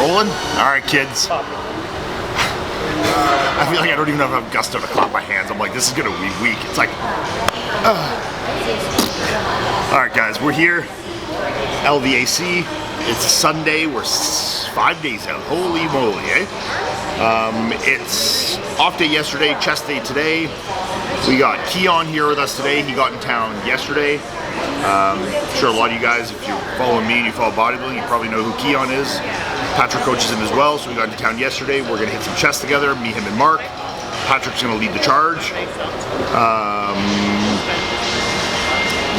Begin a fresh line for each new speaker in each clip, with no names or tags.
Rolling? Alright kids. I feel like I don't even have enough gusto to clap my hands. I'm like, this is gonna be weak. It's like, Alright guys, we're here. LVAC. It's Sunday. We're 5 days out. Holy moly, eh? It's off day yesterday, chest day today. We got Keone here with us today. He got in town yesterday. I'm sure a lot of you guys, if you follow me and you follow bodybuilding, you probably know who Keone is. Patrick coaches him as well, so we got into town yesterday. We're gonna hit some chest together, me, him, and Mark. Patrick's gonna lead the charge.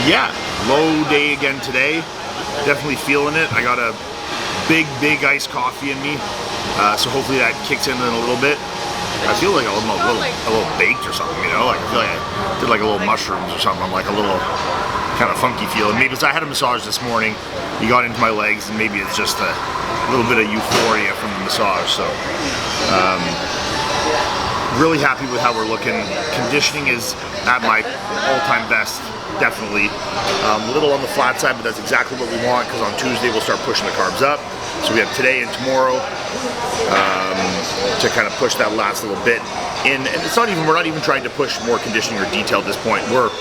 Yeah, low day again today. Definitely feeling it. I got a big iced coffee in me, so hopefully that kicks in a little bit. I feel like I'm a little baked or something, you know? Like I feel like I did like a little mushrooms or something. I'm like a little kind of funky feeling. Maybe because I had a massage this morning. He got into my legs, and maybe it's just a little bit of euphoria from the massage. So, really happy with how we're looking. Conditioning is at my all-time best, definitely. A little on the flat side, but that's exactly what we want, because on Tuesday we'll start pushing the carbs up. So we have today and tomorrow to kind of push that last little bit in. And it's not even, we're not even trying to push more conditioning or detail at this point. We're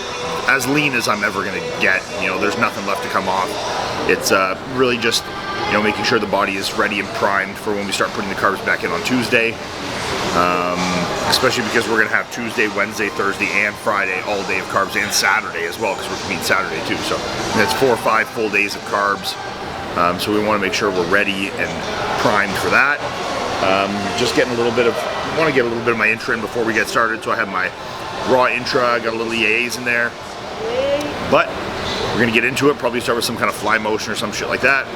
as lean as I'm ever gonna get. You know, there's nothing left to come off. It's really just, you know, making sure the body is ready and primed for when we start putting the carbs back in on Tuesday. Especially because we're gonna have Tuesday, Wednesday, Thursday, and Friday all day of carbs, and Saturday as well, because we're meeting Saturday too. So that's 4 or 5 full days of carbs. So we want to make sure we're ready and primed for that. Just getting a little bit of, want to get a little bit of my intra in before we get started. So I have my raw intra, I got a little EAAs in there. But we're gonna get into it. Probably start with some kind of fly motion or some shit like that.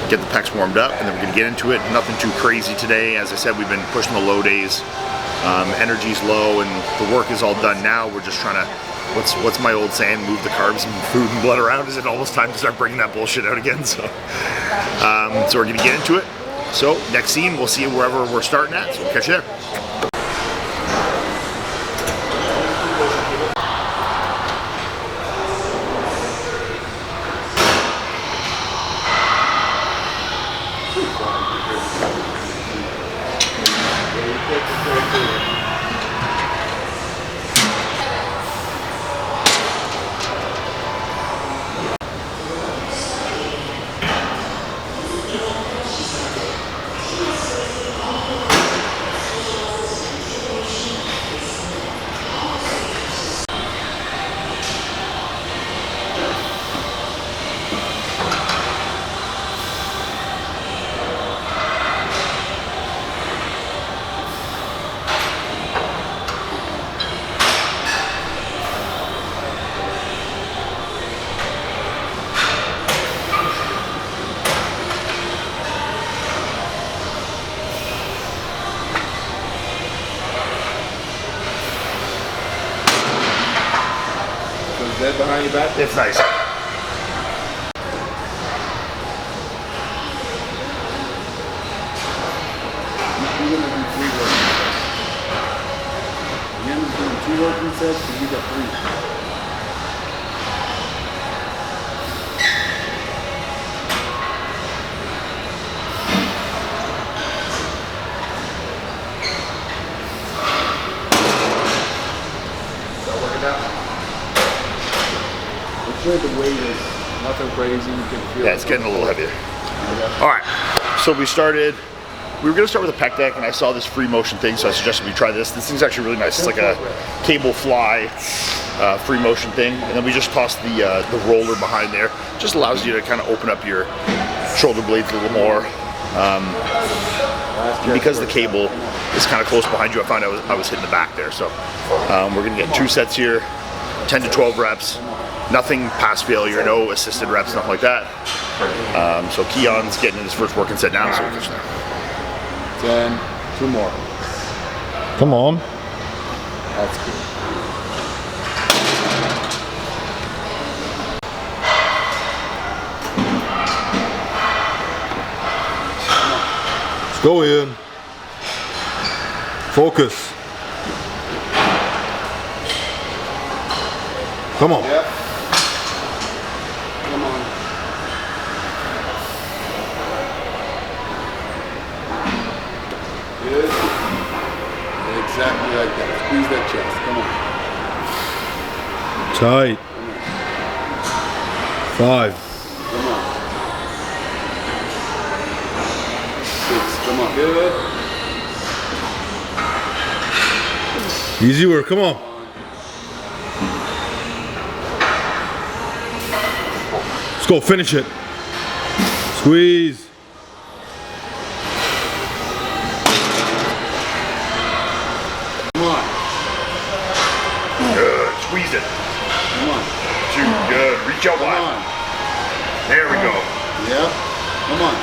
Get the pecs warmed up, and then we're gonna get into it. Nothing too crazy today. As I said, we've been pushing the low days. Energy's low, and the work is all done now. We're just trying to, what's my old saying? Move the carbs and food and blood around. Is it almost time to start bringing that bullshit out again? So, so we're gonna get into it. So next scene, we'll see wherever we're starting at. So we'll catch you there.
Dead behind your back?
It's nice.
You're going to do 3 working sets. Ian's doing 2 working sets, and you got 3. Start working out. Sure, the weight is nothing crazy. You can feel.
Yeah, it's getting a little heavier. All right, so we started. We were gonna start with a pec deck, and I saw this free motion thing, so I suggested we try this. This thing's actually really nice. It's like a cable fly free motion thing, and then we just tossed the roller behind there. Just allows you to kind of open up your shoulder blades a little more. Because the cable is kind of close behind you, I found I was hitting the back there. So we're gonna get 2 sets here, 10 to 12 reps. Nothing past failure, no assisted reps, nothing like that. So Keone's getting his first working set down, so we'll catch there.
10, 2 more.
Come on.
That's good.
Let's go in. Focus. Come on.
Yep. Come on. Squeeze that chest. Come on.
Tight. 5.
Come on. 6. Come on. Good.
Easy work. Come on. Let's go. Finish it. Squeeze.
Come on.
Good. Squeeze it.
Come on.
Too good. Reach out
Come
wide.
on.
There we go.
Yep. Come on.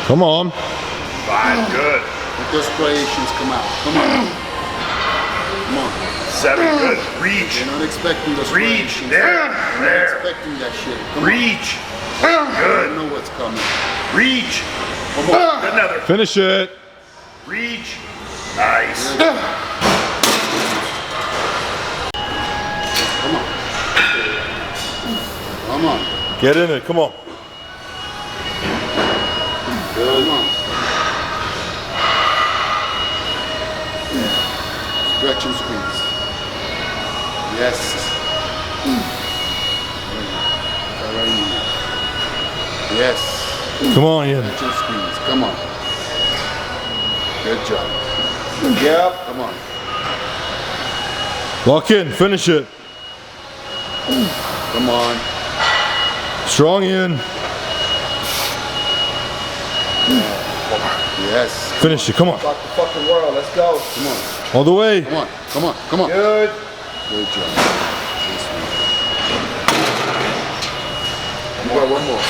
Come on.
5. Good.
Let those striations come out. Come on. Come on.
7. Good. Reach.
You're not expecting those
Reach.
striations.
There.
You're not
There.
expecting that shit. Come
Reach.
on. You
Good.
know what's coming.
Reach.
One more.
Another.
Finish it.
Reach. Nice.
Come on. Come on.
Get in it. Come on.
Come on. Stretch and squeeze. Yes. Yes.
Come on, Ian.
Stretch and squeeze. Come on. Good job. Yep. Come on.
Lock in. Finish it.
Come on.
Strong, Ian.
Yes.
Finish it. Come on.
Rock the fucking world. Let's go. Come on.
All the way.
Come on. Come on. Come on.
Good.
Good job. This one. One more.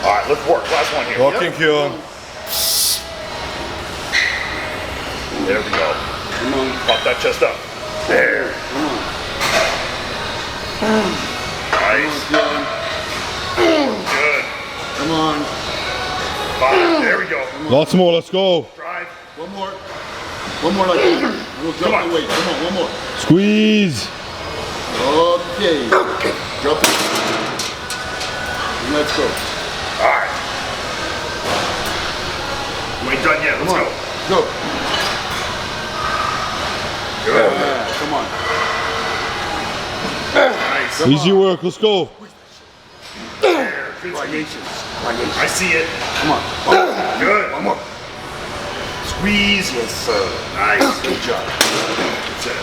All right, let's work. Last one here.
Lock in, Keone.
There we go.
Come on.
Pop that chest up. There.
Come on.
Nice.
Come on.
Good.
Come on.
5. There we go.
Lots more. Let's go.
Drive.
One more. One more like that. We'll drop
Come on.
the weight. Come on. One more.
Squeeze.
Okay. Drop it. And let's go.
All right. We ain't done yet. Let's
Come on.
go.
Go.
Good.
Yeah. Come on.
Nice.
Come
Easy
on.
work. Let's go.
There. Good squeeze.
Variations.
I
Variations.
see it.
Come on.
Good.
One more.
Squeeze.
Yes, sir.
Nice.
Good job.
That's it.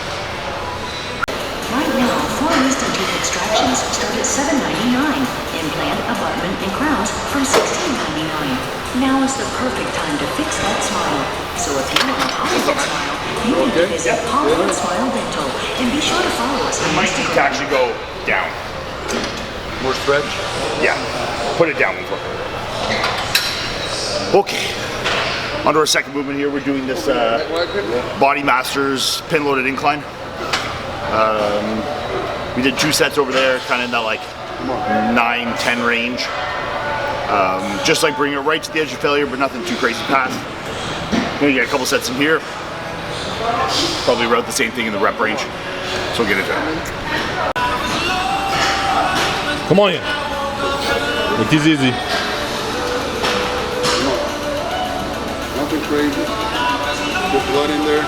Right now, 4 wisdom teeth extractions start at $7.99. Implant, abutment, and crowns from $16.99. Now is the perfect time to fix that smile. So if you want a Hollywood smile, you need to visit Hollywood Smile Dental. And be sure to follow us on
Might need to
Instagram.
actually go down.
More stretch.
Yeah. Put it down one foot. Okay. Onto our second movement here. We're doing this Body Masters pin loaded incline. We did 2 sets over there, kind of in that like 9-10 range. Just like bring it right to the edge of failure, but nothing too crazy past. We're gonna get a couple sets in here. Probably about the same thing in the rep range. So we'll get into it.
Come on, Ian. Make this easy.
Nothing crazy. Put blood in there.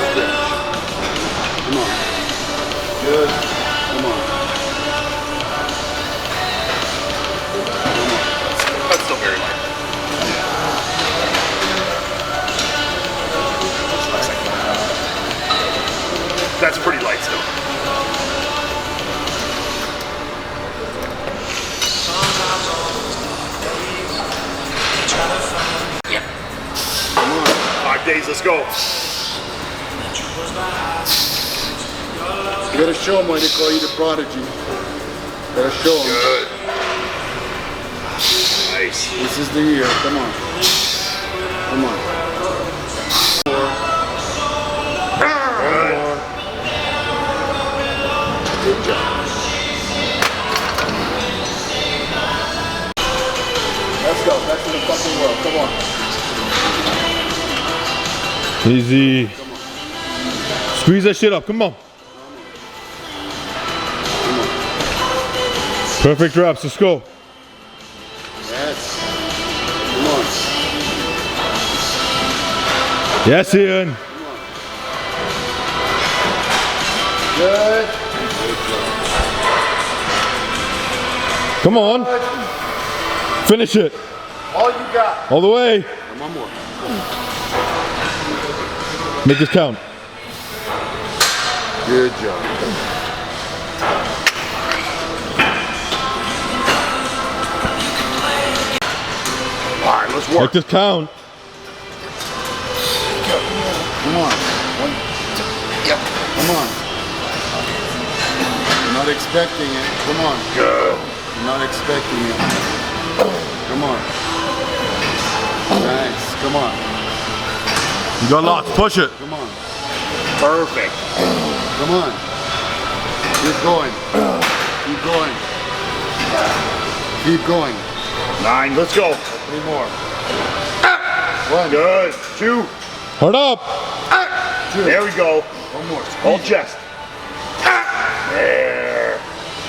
Stretch. Come on. Good. Come on.
That's still very light. That's pretty light still.
Come on.
5 days, let's go.
You gotta show them why they call you the Prodigy. Gotta show them.
Good. Nice.
This is the year. Come on. Come on.
Good.
Good job. Let's go. Back to the fucking world. Come on.
Easy. Squeeze that shit up. Come on. Perfect reps. Let's go. Yes, Ian.
Good.
Come on. Finish it.
All you got.
All the way.
And one more.
Make this count.
Good job. All right, let's work.
Make this count.
Come on. One, two, yep. Come on. You're not expecting it. Come on.
Good.
You're not expecting it. Come on. Nice. Come on.
You got lots. Push it.
Come on.
Perfect.
Come on. Keep going. Keep going. Keep going.
9. Let's go.
3 more. 1.
Good. 2.
Hard up.
2.
There we go.
1 more.
All chest. There.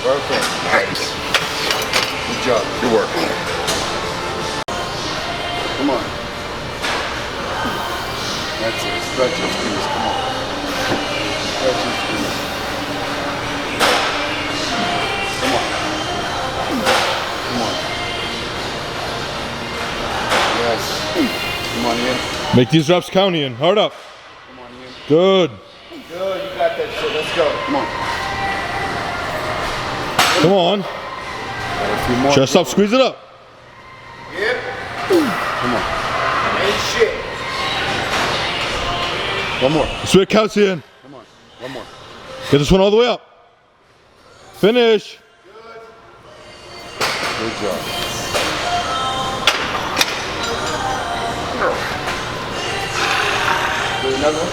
Perfect.
Nice.
Good job.
Good work.
Come on. That's it. Stretch and squeeze. Come on. Stretch and squeeze. Come on. Come on. Yes. Come on, Ian.
Make these reps count, Ian. Hard up.
Come on, Ian.
Good.
Good. You got that shit. Let's go. Come on.
Come on.
Got a few more.
Chest up. Squeeze it up.
Yep. Come on. Ain't shit. One more.
That's where it counts, Ian.
Come on. One more.
Get this one all the way up. Finish.
Good job. Do another one?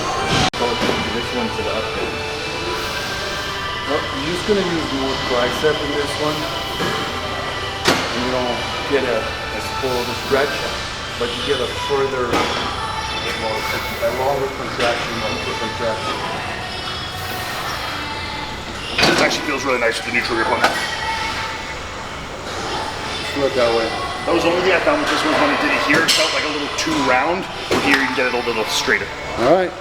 This one to the update.
No, you're just gonna use more tricep in this one. And you don't get as full of a stretch, but you get a further, a longer contraction, longer contraction.
This actually feels really nice with the neutral grip on that.
Just do it that way.
That was the only thing I found with this one when I did it here. It felt like a little too round. Here you can get it a little straighter.
All right.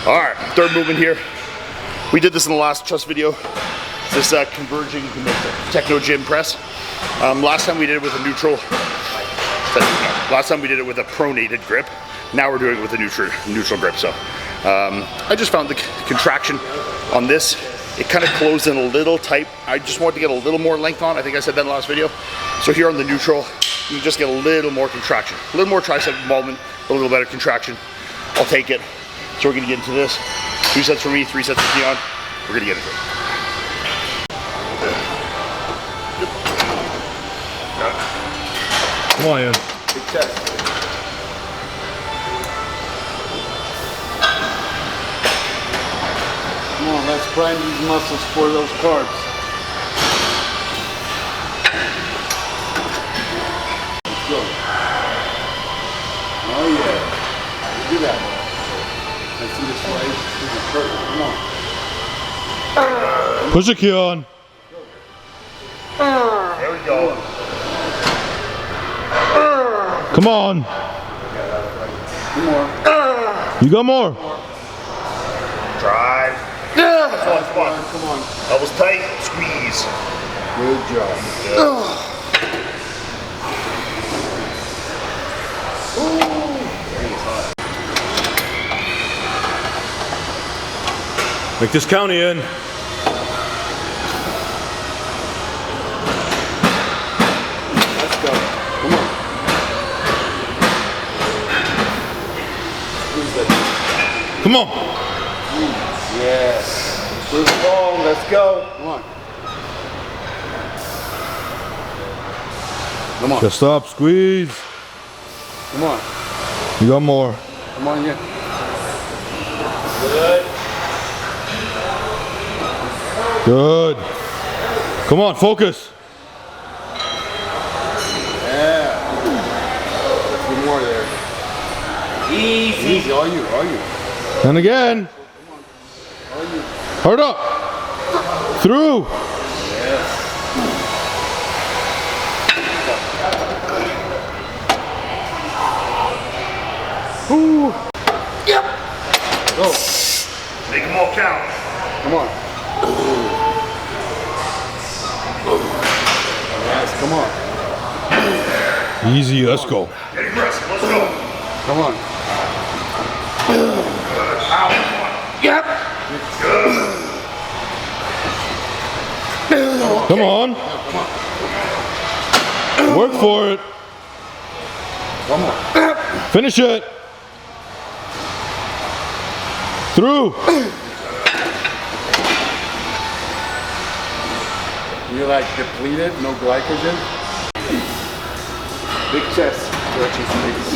All right, third movement here. We did this in the last chest video. This converging techno gym press. Last time we did it with a neutral. Last time we did it with a pronated grip. Now we're doing it with a neutral grip. So I just found the contraction on this. It kind of closed in a little tight. I just wanted to get a little more length on. I think I said that in the last video. So here on the neutral, you just get a little more contraction, a little more tricep involvement, a little better contraction. I'll take it. So we're gonna get into this. 2 sets for me, 3 sets for Keone. We're gonna get into it.
Come on, Ian.
Big chest. Come on, let's prime these muscles for those carbs. Let's go. Oh yeah. Do that. Let's see this way. This is perfect. Come on.
Push it, Keone.
There we go.
Come on.
2 more.
You got more.
Drive.
Come
Come on.
on, come on.
Elbows tight, squeeze.
Good job.
Make this count, Ian.
Let's go. Come on. Squeeze that.
Come on.
Yes. Move long. Let's go. Come on. Come on.
Chest up. Squeeze.
Come on.
You got more.
Come on, yeah.
Good. Come on, focus.
Yeah. A few more there. Easy. All you.
And again.
All you.
Hard up. Through.
Ooh.
Yep. Go.
Make them all count.
Come on. Yes, come on.
Easy, let's go.
Get aggressive, let's go.
Come on.
Ow, come on.
Yep.
Good.
Come on. Work for it.
Come on.
Finish it. Through.
You're like depleted, no glycogen. Big chest, stretchy space.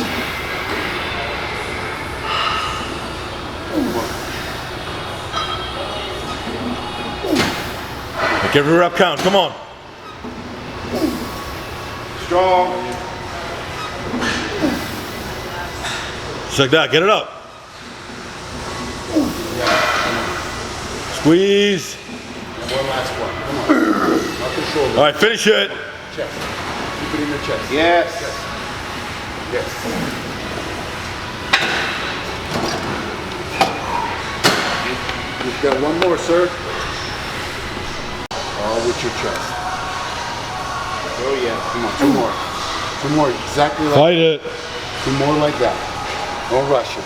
Make every rep count. Come on.
Strong.
Just like that. Get it up. Squeeze.
One last one. Come on. Not the shoulder.
All right, finish it.
Chest. Keep it in the chest. Yes. Yes. You've got one more, sir. All with your chest. Oh yeah. Come on, two more. Two more, exactly like
Fight it.
Two more like that. Don't rush it.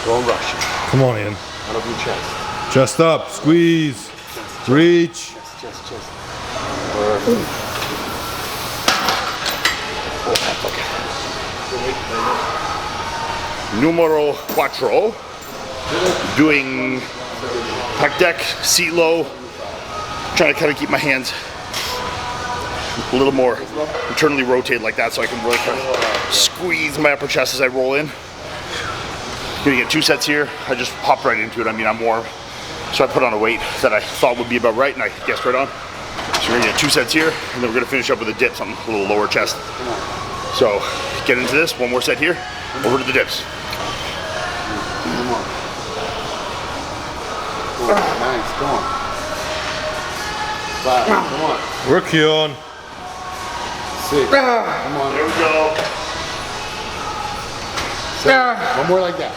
Don't rush it.
Come on, Ian.
Out of your chest.
Chest up. Squeeze. Reach.
Chest. Perfect.
Numero 4. Doing pec deck, seat low. Trying to kind of keep my hands a little more internally rotated like that so I can really kind of squeeze my upper chest as I roll in. Gonna get 2 sets here. I just hopped right into it. I mean, I'm warm. So I put on a weight that I thought would be about right and I guessed right on. So we're gonna get 2 sets here and then we're gonna finish up with a dip, something a little lower chest. So get into this, 1 more set here, over to the dips.
Come on. Nice, come on. 5, come on.
Work, Keone.
6, come on.
There we go.
7, 1 more like that.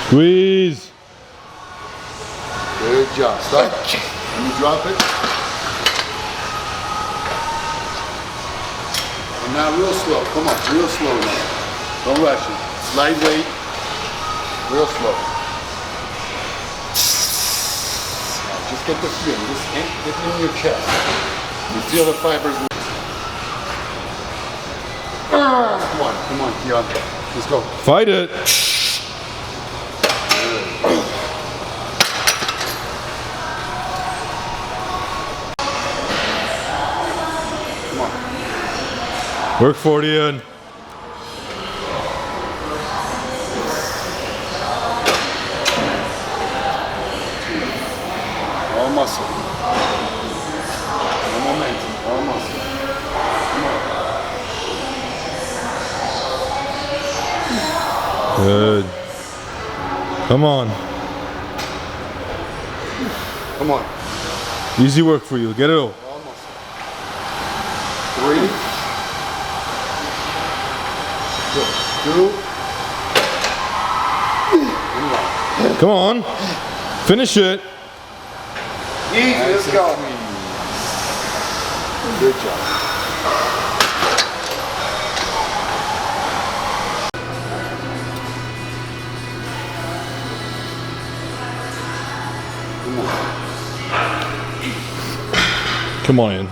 Squeeze.
Good job. Stop. When you drop it. And now real slow. Come on, real slow now. Don't rush it. Light weight. Real slow. Now just get the feel. Just get it in your chest. You feel the fibers. Come on, Keone. Let's go.
Fight it.
Come on.
Work for it, Ian.
All muscle. No momentum. All muscle. Come on.
Good. Come on.
Come on.
Easy work for you. Get it over.
All muscle. 3. 2. 1.
Come on. Finish it.
Easy, let's go. Good job.
Come on, Ian.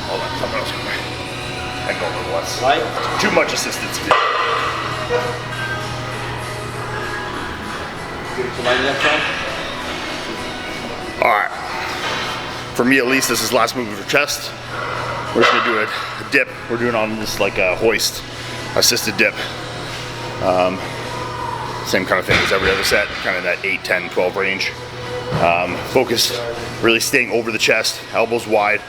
Hold on, something else coming. I know what it was. Too much assistance. Alright. For me at least, this is last move for chest. We're just gonna do a dip. We're doing on this like a hoist, assisted dip. Same kind of thing as every other set, kind of that 8, 10, 12 range. Focus, really staying over the chest, elbows wide,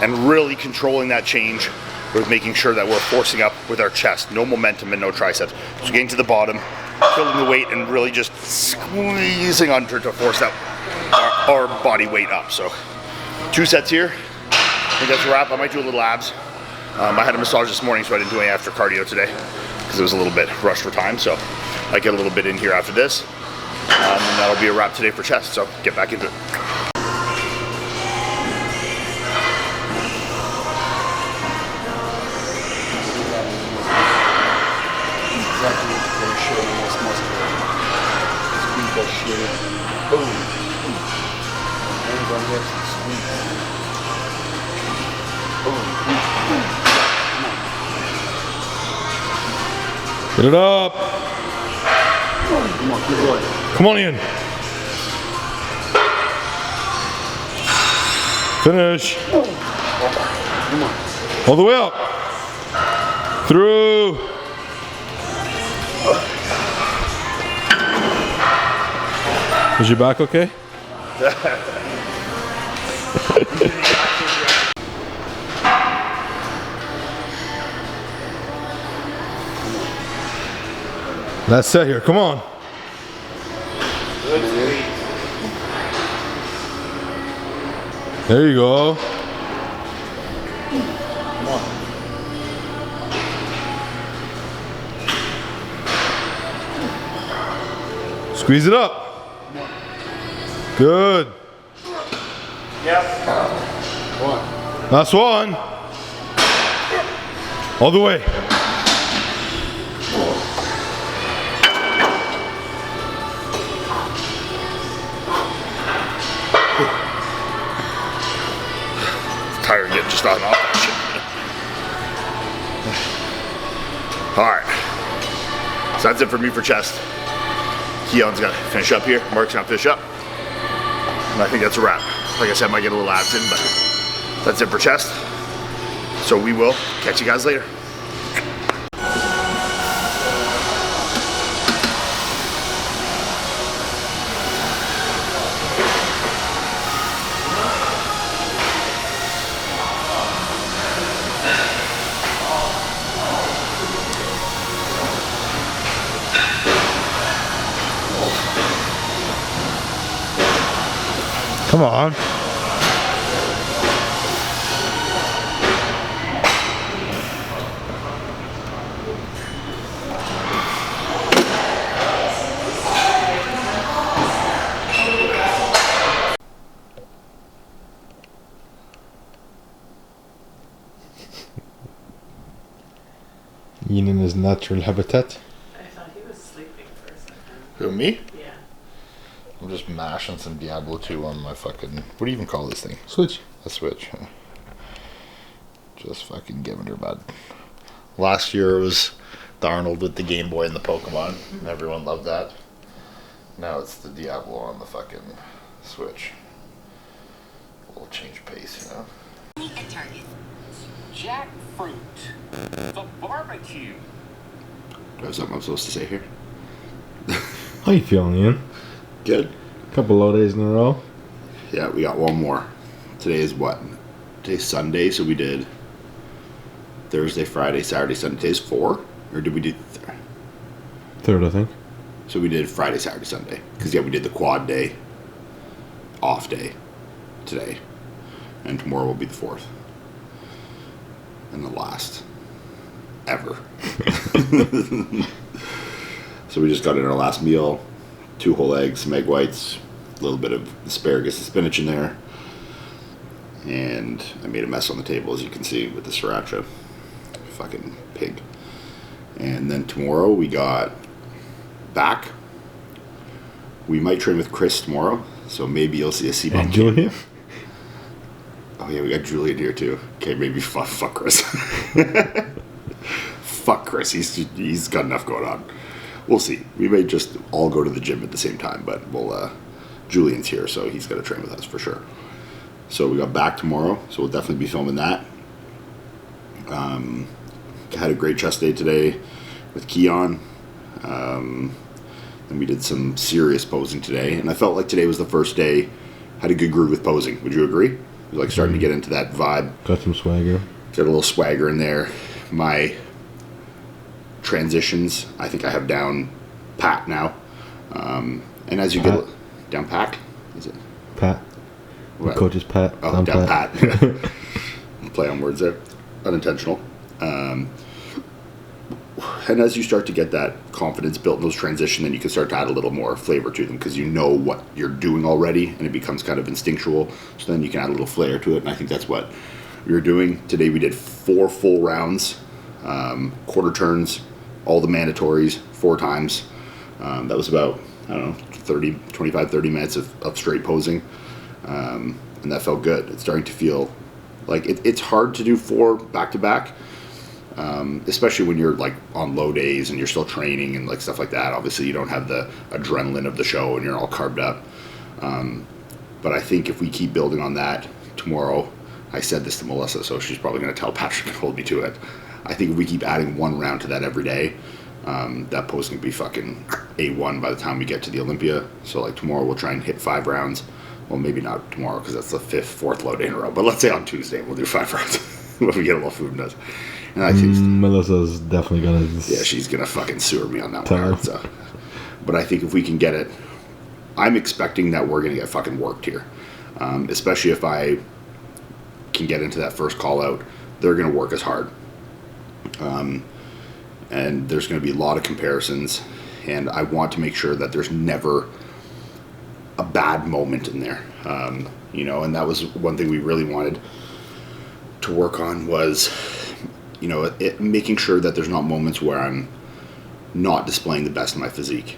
and really controlling that change with making sure that we're forcing up with our chest. No momentum and no triceps. So getting to the bottom, filling the weight, and really just squeezing under to force that our body weight up. So 2 sets here. I think that's a wrap. I might do a little abs. I had a massage this morning, so I didn't do any after cardio today because it was a little bit rushed for time. So I get a little bit in here after this. And that'll be a wrap today for chest. So get back into it.
Exactly what you're showing most muscular. Squeeze that shit in. Boom. Hands on hips, squeeze. Boom.
Get it up.
Come on, keep going.
Come on in. Finish.
Come on.
All the way up. Through. Is your back okay? That's set here. Come on. There you go.
Come on.
Squeeze it up. Good.
Yep. One.
Last one. All the way.
Tired of getting just on and off that shit. Alright. So that's it for me for chest. Keone's gonna finish up here. Mark's gonna finish up. And I think that's a wrap. Like I said, I might get a little abs in, but that's it for chest. So we will catch you guys later.
Come on. Ian in his natural habitat.
I thought he was sleeping for a second.
Who, me?
Yeah.
I'm just mashing some Diablo 2 on my fucking... What do you even call this thing?
Switch.
A Switch. Just fucking giving her bud. Last year it was the Arnold with the Game Boy and the Pokemon. And everyone loved that. Now it's the Diablo on the fucking Switch. A little change pace, you know?
At Target. Jackfruit. The barbecue.
Do I have something I'm supposed to say here?
How you feeling, Ian?
Good.
Couple low days in a row.
Yeah, we got one more. Today is what? Today's Sunday, so we did Thursday, Friday, Saturday, Sunday. Today's 4? Or did we do...
Third, I think.
So we did Friday, Saturday, Sunday. Because, yeah, we did the quad day, off day today. And tomorrow will be the 4th. And the last ever. So we just got in our last meal. 2 whole eggs, some egg whites, a little bit of asparagus and spinach in there. And I made a mess on the table, as you can see, with the sriracha. Fucking pig. And then tomorrow we got back. We might train with Chris tomorrow, so maybe you'll see a C-bump.
And Julia?
Oh yeah, we got Julian here too. Okay, maybe fuck Chris. Fuck Chris, he's got enough going on. We'll see. We may just all go to the gym at the same time, but we'll. Julian's here, so he's got to train with us for sure. So we got back tomorrow, so we'll definitely be filming that. Had a great chest day today with Keone. And we did some serious posing today, and I felt like today was the first day. Had a good groove with posing. Would you agree? It was like starting to get into that vibe.
Got some swagger.
Got a little swagger in there. My transitions, I think I have down pat now. And as you get down pat, is it?
Pat.
What?
Coach is Pat.
Oh,
I'm
down Pat. Play on words there. Unintentional. And as you start to get that confidence built in those transitions, then you can start to add a little more flavor to them because you know what you're doing already, and it becomes kind of instinctual. So then you can add a little flair to it, and I think that's what we were doing. Today we did 4 full rounds, quarter turns, all the mandatories, 4 times. That was about, I don't know, 25, 30 minutes of straight posing. And that felt good. It's starting to feel like it's hard to do 4 back-to-back. Especially when you're like on low days and you're still training and like stuff like that. Obviously you don't have the adrenaline of the show and you're all carved up. But I think if we keep building on that tomorrow, I said this to Melissa, so she's probably going to tell Patrick and hold me to it. I think if we keep adding 1 round to that every day, that post can be fucking A1 by the time we get to the Olympia. So like tomorrow we'll try and hit 5 rounds. Well, maybe not tomorrow because that's the 4th load day in a row. But let's say on Tuesday we'll do 5 rounds when we get a little food and does. And I think
Melissa's definitely gonna.
Yeah, she's gonna fucking sewer me on that one. So. But I think if we can get it, I'm expecting that we're gonna get fucking worked here. Especially if I can get into that first call out, they're gonna work us hard. And there's gonna be a lot of comparisons, and I want to make sure that there's never a bad moment in there. You know, and that was one thing we really wanted to work on was, you know, making sure that there's not moments where I'm not displaying the best of my physique.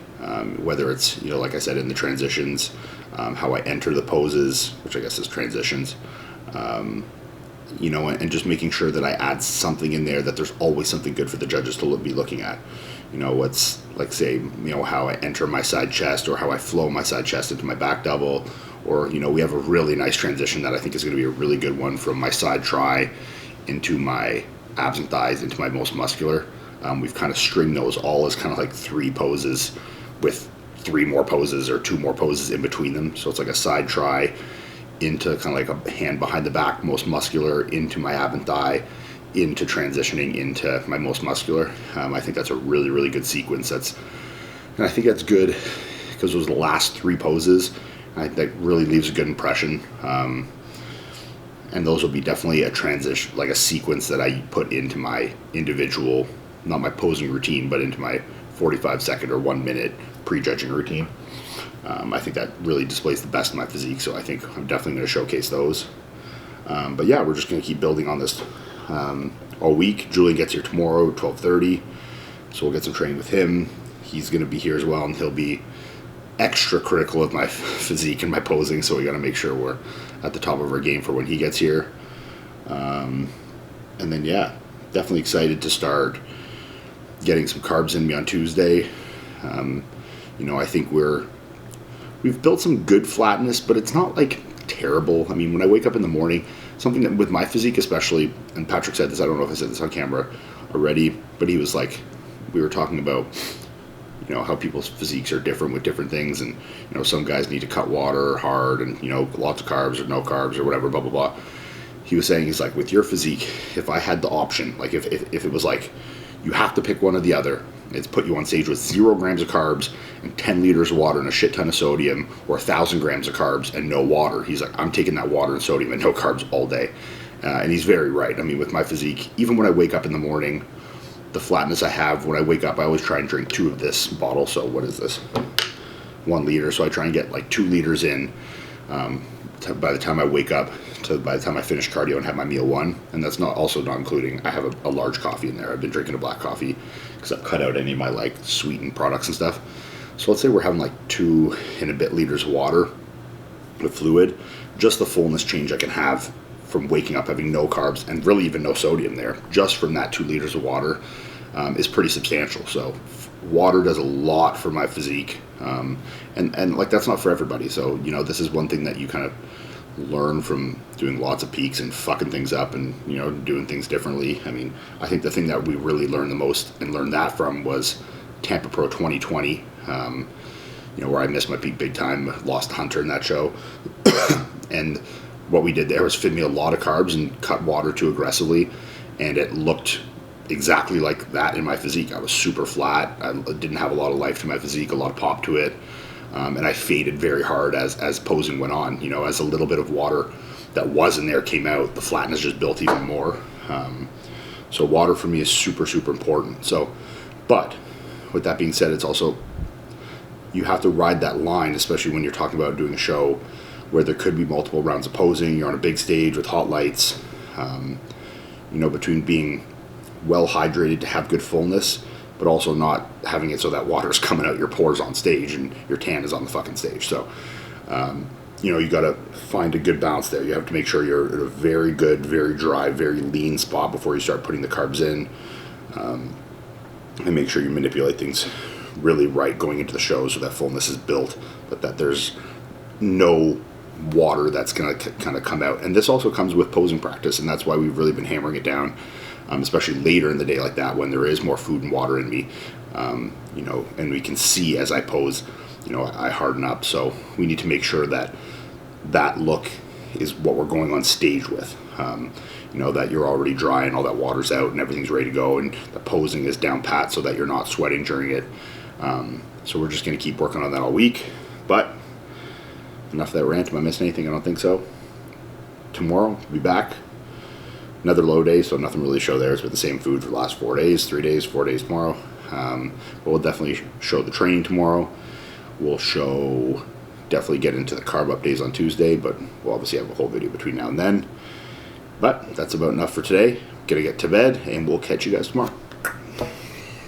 Whether it's, you know, like I said, in the transitions, how I enter the poses, which I guess is transitions, you know, and just making sure that I add something in there that there's always something good for the judges to be looking at. You know, what's like, say, you know, how I enter my side chest or how I flow my side chest into my back double, or, you know, we have a really nice transition that I think is going to be a really good one from my side try into my abs and thighs into my most muscular. We've kind of stringed those all as kind of like 3 poses with 3 more poses or 2 more poses in between them. So it's like a side try into kind of like a hand behind the back, most muscular, into my ab and thigh, into transitioning into my most muscular. I think that's a really, really good sequence. And I think that's good because those last 3 poses, that really leaves a good impression. And those will be definitely a transition, like a sequence that I put into my individual, not my posing routine, but into my 45-second or 1-minute prejudging routine. I think that really displays the best of my physique, so I think I'm definitely going to showcase those. But yeah, we're just going to keep building on this all week. Julian gets here tomorrow, 12:30, so we'll get some training with him. He's going to be here as well, and he'll be extra critical of my physique and my posing, so we got to make sure we're at the top of our game for when he gets here. And then yeah, definitely excited to start getting some carbs in me on Tuesday. You know, I think we've built some good flatness, but it's not like terrible. I mean, when I wake up in the morning, something that with my physique especially, and Patrick said this, I don't know if I said this on camera already, but he was like, we were talking about, you know, how people's physiques are different with different things, and, you know, some guys need to cut water hard and, you know, lots of carbs or no carbs or whatever, blah, blah, blah. He was saying, he's like, with your physique, if I had the option, like if it was like, you have to pick one or the other, it's put you on stage with 0 grams of carbs and 10 liters of water and a shit ton of sodium, or 1,000 grams of carbs and no water. He's like, I'm taking that water and sodium and no carbs all day. And he's very right. I mean, with my physique, even when I wake up in the morning, the flatness I have, when I wake up, I always try and drink 2 of this bottle. So what is this? 1 liter. So I try and get like 2 liters in by the time I wake up to by the time I finish cardio and have my meal 1. And that's not including, I have a large coffee in there. I've been drinking a black coffee because I've cut out any of my like sweetened products and stuff. So let's say we're having like 2 and a bit liters of water with fluid. Just the fullness change I can have from waking up having no carbs and really even no sodium there, just from that 2 liters of water, is pretty substantial. So water does a lot for my physique, and like that's not for everybody. So, you know, this is one thing that you kind of learn from doing lots of peaks and fucking things up and, you know, doing things differently. I mean, I think the thing that we really learned the most and learned that from was Tampa Pro 2020, you know, where I missed my peak big time, lost Hunter in that show. And what we did there was feed me a lot of carbs and cut water too aggressively, and it looked exactly like that in my physique. I was super flat. I didn't have a lot of life to my physique, a lot of pop to it. and I faded very hard as posing went on. You know, as a little bit of water that was in there came out, the flatness just built even more. So water for me is super, super important. So, but with that being said, it's also, you have to ride that line, especially when you're talking about doing a show where there could be multiple rounds of posing. You're on a big stage with hot lights, you know, between being well hydrated to have good fullness, but also not having it so that water's coming out your pores on stage and your tan is on the fucking stage. So, you know, you got to find a good balance there. You have to make sure you're at a very good, very dry, very lean spot before you start putting the carbs in, and make sure you manipulate things really right going into the show so that fullness is built, but that there's no water that's going to kind of come out. And this also comes with posing practice, and that's why we've really been hammering it down, especially later in the day like that when there is more food and water in me, you know, and we can see as I pose, you know, I harden up. So we need to make sure that that look is what we're going on stage with. You know, that you're already dry and all that water's out and everything's ready to go, and the posing is down pat so that you're not sweating during it. So we're just going to keep working on that all week. But enough of that rant. Am I missing anything? I don't think so. Tomorrow, we'll be back. Another low day, so nothing really to show there. It's been the same food for the last 4 days, 3 days, 4 days tomorrow. But we'll definitely show the training tomorrow. We'll definitely get into the carb up days on Tuesday, but we'll obviously have a whole video between now and then. But that's about enough for today. Gonna get to bed, and we'll catch you guys tomorrow.